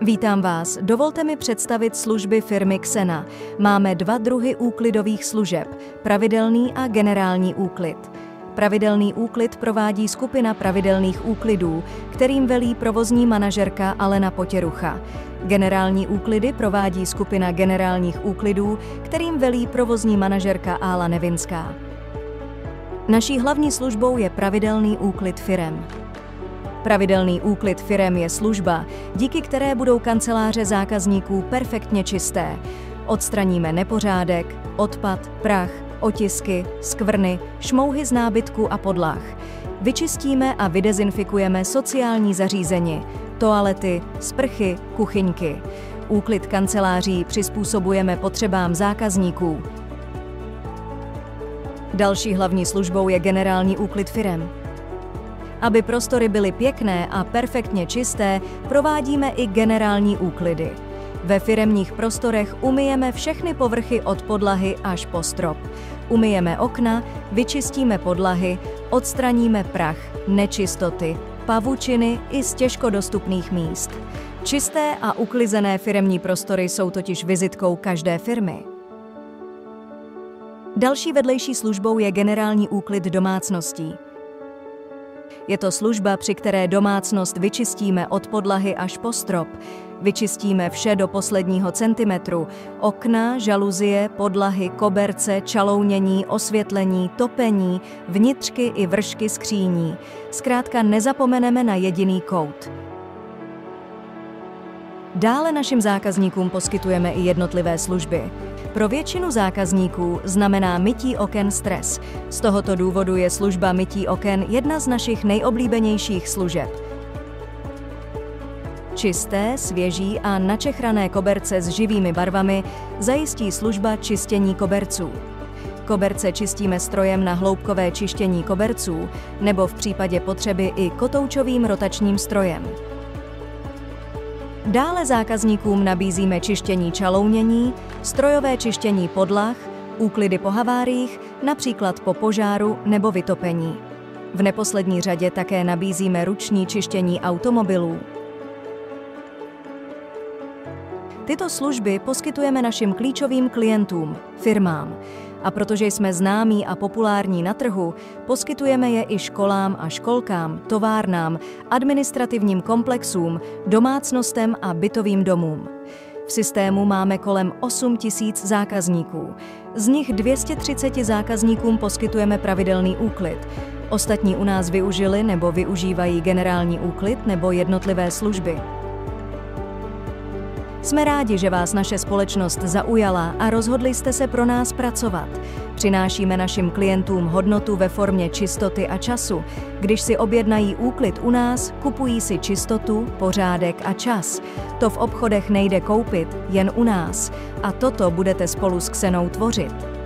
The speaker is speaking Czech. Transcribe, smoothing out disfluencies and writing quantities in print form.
Vítám vás. Dovolte mi představit služby firmy Xena. Máme 2 druhy úklidových služeb, pravidelný a generální úklid. Pravidelný úklid provádí skupina pravidelných úklidů, kterým velí provozní manažerka Alena Potěrucha. Generální úklidy provádí skupina generálních úklidů, kterým velí provozní manažerka Ála Nevinská. Naší hlavní službou je pravidelný úklid firem. Pravidelný úklid firem je služba, díky které budou kanceláře zákazníků perfektně čisté. Odstraníme nepořádek, odpad, prach, otisky, skvrny, šmouhy z nábytku a podlah. Vyčistíme a vydezinfikujeme sociální zařízení, toalety, sprchy, kuchyňky. Úklid kanceláří přizpůsobujeme potřebám zákazníků. Další hlavní službou je generální úklid firem. Aby prostory byly pěkné a perfektně čisté, provádíme i generální úklidy. Ve firemních prostorech umyjeme všechny povrchy od podlahy až po strop. Umyjeme okna, vyčistíme podlahy, odstraníme prach, nečistoty, pavučiny i z těžko dostupných míst. Čisté a uklizené firemní prostory jsou totiž vizitkou každé firmy. Další vedlejší službou je generální úklid domácností. Je to služba, při které domácnost vyčistíme od podlahy až po strop. Vyčistíme vše do posledního centimetru. Okna, žaluzie, podlahy, koberce, čalounění, osvětlení, topení, vnitřky i vršky skříní. Zkrátka nezapomeneme na jediný kout. Dále našim zákazníkům poskytujeme i jednotlivé služby. Pro většinu zákazníků znamená mytí oken stres. Z tohoto důvodu je služba mytí oken jedna z našich nejoblíbenějších služeb. Čisté, svěží a načechrané koberce s živými barvami zajistí služba čištění koberců. Koberce čistíme strojem na hloubkové čištění koberců nebo v případě potřeby i kotoučovým rotačním strojem. Dále zákazníkům nabízíme čištění čalounění, strojové čištění podlah, úklidy po haváriích, například po požáru nebo vytopení. V neposlední řadě také nabízíme ruční čištění automobilů. Tyto služby poskytujeme našim klíčovým klientům, firmám. A protože jsme známí a populární na trhu, poskytujeme je i školám a školkám, továrnám, administrativním komplexům, domácnostem a bytovým domům. V systému máme kolem 8 000 zákazníků. Z nich 230 zákazníkům poskytujeme pravidelný úklid. Ostatní u nás využili nebo využívají generální úklid nebo jednotlivé služby. Jsme rádi, že vás naše společnost zaujala a rozhodli jste se pro nás pracovat. Přinášíme našim klientům hodnotu ve formě čistoty a času. Když si objednají úklid u nás, kupují si čistotu, pořádek a čas. To v obchodech nejde koupit, jen u nás. A toto budete spolu s Xenou tvořit.